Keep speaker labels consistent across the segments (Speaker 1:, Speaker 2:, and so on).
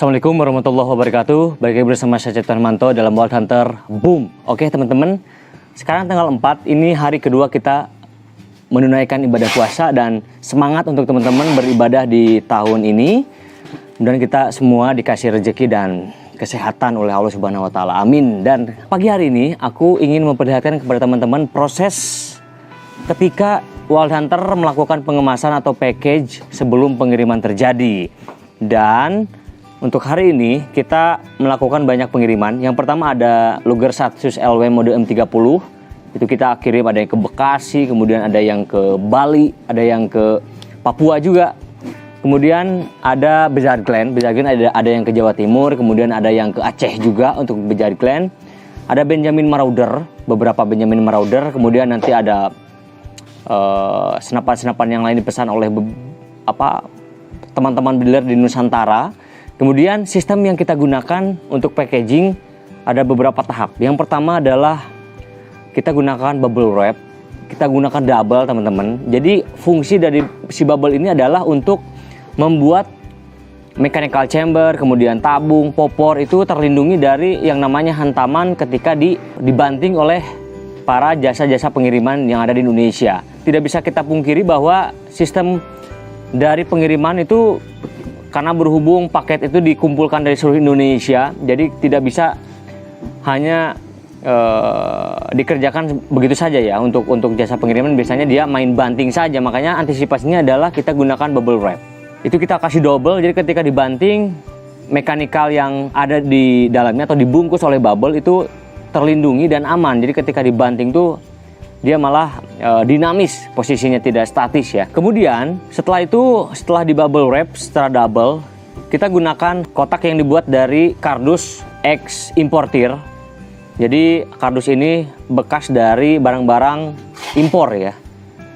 Speaker 1: Assalamualaikum warahmatullahi wabarakatuh. Balik lagi bersama saya Cipto Hermanto dalam Wild Hunter Boom. Oke teman-teman, sekarang tanggal 4, ini hari kedua kita menunaikan ibadah puasa dan semangat untuk teman-teman beribadah di tahun ini. Dan kita semua dikasih rezeki dan kesehatan oleh Allah Subhanahu wa taala. Amin. Dan pagi hari ini aku ingin memperlihatkan kepada teman-teman proses ketika Wild Hunter melakukan pengemasan atau package sebelum pengiriman terjadi. Dan untuk hari ini kita melakukan banyak pengiriman. Yang pertama ada Luger Satus LW mode M30. Itu kita kirim, ada yang ke Bekasi, kemudian ada yang ke Bali, ada yang ke Papua juga. Kemudian ada Bezard Clan ada yang ke Jawa Timur, kemudian ada yang ke Aceh juga untuk Bezard Clan. Ada Benjamin Marauder, beberapa Benjamin Marauder, kemudian nanti ada senapan-senapan yang lain dipesan oleh teman-teman dealer di Nusantara. Kemudian sistem yang kita gunakan untuk packaging ada beberapa tahap. Yang pertama adalah kita gunakan bubble wrap. Kita gunakan double teman-teman. Jadi fungsi dari si bubble ini adalah untuk membuat mechanical chamber, kemudian tabung, popor itu terlindungi dari yang namanya hantaman ketika dibanting oleh para jasa-jasa pengiriman yang ada di Indonesia. Tidak bisa kita pungkiri bahwa sistem dari pengiriman itu karena berhubung paket itu dikumpulkan dari seluruh Indonesia, jadi tidak bisa hanya dikerjakan begitu saja ya. Untuk jasa pengiriman biasanya dia main banting saja, makanya antisipasinya adalah kita gunakan bubble wrap. Itu kita kasih double, jadi ketika dibanting, mekanikal yang ada di dalamnya atau dibungkus oleh bubble itu terlindungi dan aman. Jadi ketika dibanting tuh dia malah dinamis, posisinya tidak statis ya. Kemudian setelah di bubble wrap secara double, kita gunakan kotak yang dibuat dari kardus ex importir. Jadi kardus ini bekas dari barang-barang impor ya.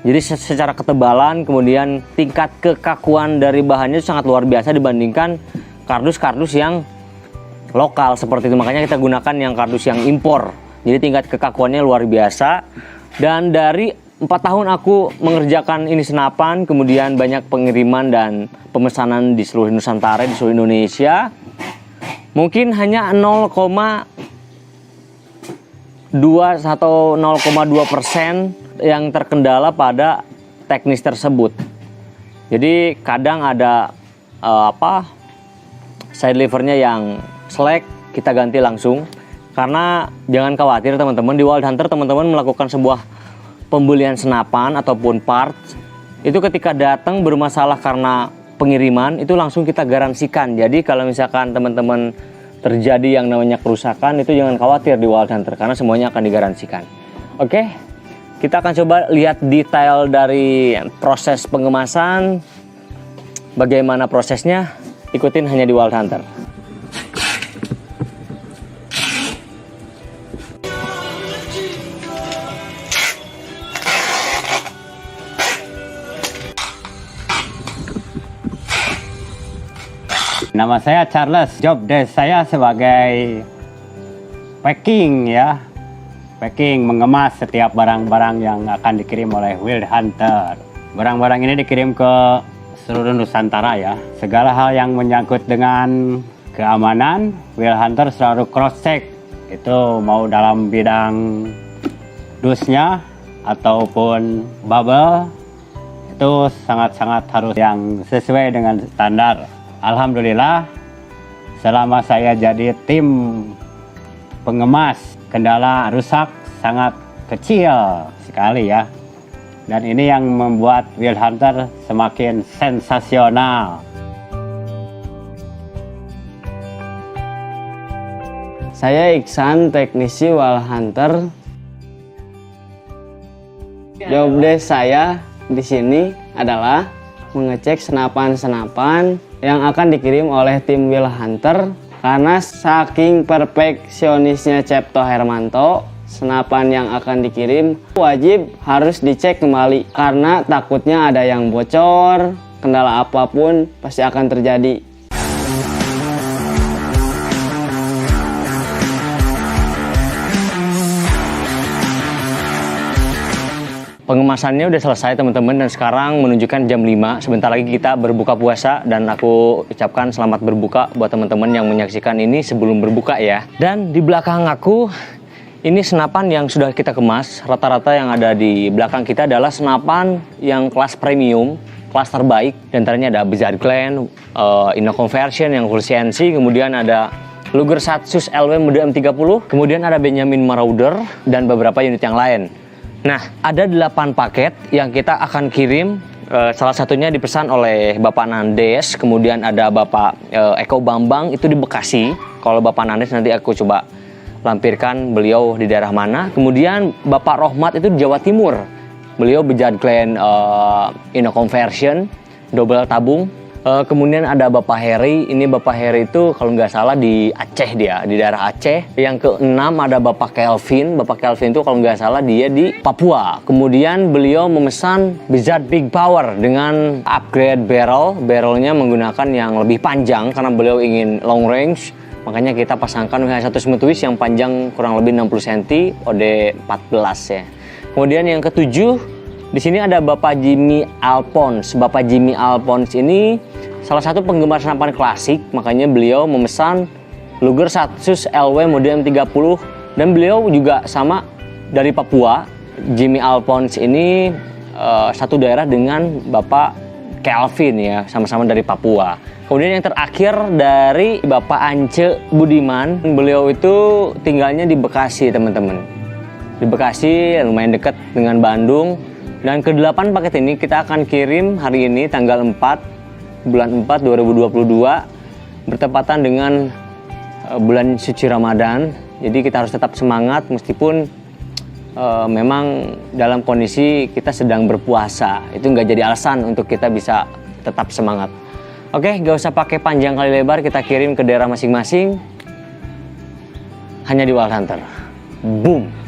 Speaker 1: Jadi secara ketebalan, kemudian tingkat kekakuan dari bahannya sangat luar biasa dibandingkan kardus-kardus yang lokal seperti itu. Makanya kita gunakan yang kardus yang impor. Jadi tingkat kekakuannya luar biasa. Dan dari 4 tahun aku mengerjakan ini senapan, kemudian banyak pengiriman dan pemesanan di seluruh Nusantara, di seluruh Indonesia. Mungkin hanya 0,2 atau 0,2% yang terkendala pada teknis tersebut. Jadi kadang ada side levernya yang slack, kita ganti langsung. Karena jangan khawatir teman-teman, di Wild Hunter teman-teman melakukan sebuah pembelian senapan ataupun parts, itu ketika datang bermasalah karena pengiriman, itu langsung kita garansikan. Jadi kalau misalkan teman-teman terjadi yang namanya kerusakan, itu jangan khawatir di Wild Hunter, karena semuanya akan digaransikan. Oke, kita akan coba lihat detail dari proses pengemasan. Bagaimana prosesnya, ikutin hanya di Wild Hunter.
Speaker 2: Nama saya Charles, job desk saya sebagai packing ya. Packing, mengemas setiap barang-barang yang akan dikirim oleh Wild Hunter. Barang-barang ini dikirim ke seluruh Nusantara ya. Segala hal yang menyangkut dengan keamanan, Wild Hunter selalu cross check. Itu mau dalam bidang dusnya ataupun bubble, itu sangat-sangat harus yang sesuai dengan standar. Alhamdulillah, selama saya jadi tim pengemas, kendala rusak sangat kecil sekali ya. Dan ini yang membuat Wild Hunter semakin sensasional.
Speaker 3: Saya Iksan, teknisi Wild Hunter. Job desk saya di sini adalah mengecek senapan-senapan yang akan dikirim oleh tim Wild Hunter. Karena saking perfeksionisnya Cipto Hermanto, senapan yang akan dikirim wajib harus dicek kembali. Karena takutnya ada yang bocor, kendala apapun pasti akan terjadi.
Speaker 1: Pengemasannya udah selesai teman-teman, dan sekarang menunjukkan jam 5. Sebentar lagi kita berbuka puasa, dan aku ucapkan selamat berbuka buat teman-teman yang menyaksikan ini sebelum berbuka ya. Dan di belakang aku ini senapan yang sudah kita kemas. Rata-rata yang ada di belakang kita adalah senapan yang kelas premium, kelas terbaik. Di antaranya ada Bizarre Clan, Inno Conversion yang full CNC, kemudian ada Luger Satsus LW mode M30, kemudian ada Benjamin Marauder, dan beberapa unit yang lain. Nah, ada 8 paket yang kita akan kirim. Salah satunya dipesan oleh Bapak Nandes, kemudian ada Bapak Eko Bambang itu di Bekasi. Kalau Bapak Nandes nanti aku coba lampirkan beliau di daerah mana. Kemudian Bapak Rohmat itu di Jawa Timur. Beliau Bejat Clan Inno Conversion, double tabung. Kemudian ada Bapak Heri, ini Bapak Heri itu kalau nggak salah di Aceh dia, di daerah Aceh. Yang keenam ada Bapak Kelvin itu kalau nggak salah dia di Papua. Kemudian beliau memesan Bizarre Big Power dengan upgrade barrelnya menggunakan yang lebih panjang karena beliau ingin long range. Makanya kita pasangkan WH1 Smooth Twist yang panjang kurang lebih 60 cm, OD 14 ya. Kemudian yang ketujuh, di sini ada Bapak Jimmy Alphonse. Bapak Jimmy Alphonse ini salah satu penggemar senapan klasik, makanya beliau memesan Luger Satsus LW mode M30, dan beliau juga sama dari Papua. Jimmy Alphonse ini satu daerah dengan Bapak Kelvin ya, sama-sama dari Papua. Kemudian yang terakhir dari Bapak Ance Budiman, beliau itu tinggalnya di Bekasi teman-teman. Di Bekasi lumayan dekat dengan Bandung. Dan ke-8 paket ini kita akan kirim hari ini tanggal 4 bulan 4 2022 bertepatan dengan bulan suci Ramadan. Jadi kita harus tetap semangat meskipun memang dalam kondisi kita sedang berpuasa. Itu nggak jadi alasan untuk kita bisa tetap semangat. Oke, nggak usah pakai panjang kali lebar, kita kirim ke daerah masing-masing. Hanya di Wild Hunter. Boom.